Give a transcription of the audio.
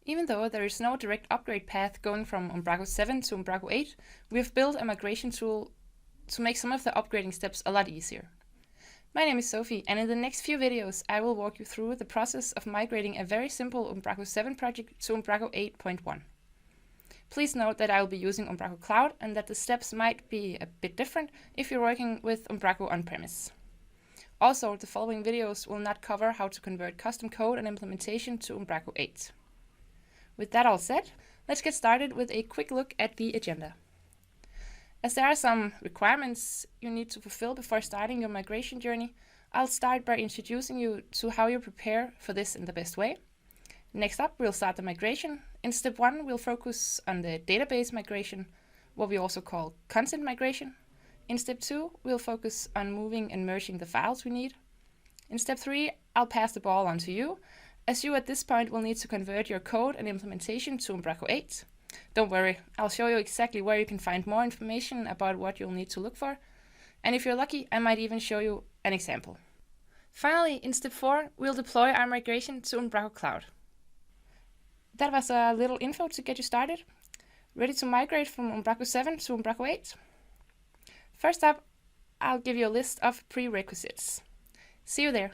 Even though there is no direct upgrade path going from Umbraco 7 to Umbraco 8, we have built a migration tool to make some of the upgrading steps a lot easier. My name is Sophie, and in the next few videos I will walk you through the process of migrating a very simple Umbraco 7 project to Umbraco 8.1. Please note that I will be using Umbraco Cloud and that the steps might be a bit different if you're working with Umbraco on-premise. Also, the following videos will not cover how to convert custom code and implementation to Umbraco 8. With that all said, let's get started with a quick look at the agenda. As there are some requirements you need to fulfill before starting your migration journey, I'll start by introducing you to how you prepare for this in the best way. Next up, we'll start the migration. In step 1, we'll focus on the database migration, what we also call content migration. In step 2, we'll focus on moving and merging the files we need. In step 3, I'll pass the ball on to you, as you at this point will need to convert your code and implementation to Umbraco 8. Don't worry, I'll show you exactly where you can find more information about what you'll need to look for. And if you're lucky, I might even show you an example. Finally, in step 4, we'll deploy our migration to Umbraco Cloud. That was a little info to get you started. Ready to migrate from Umbraco 7 to Umbraco 8? First up, I'll give you a list of prerequisites. See you there.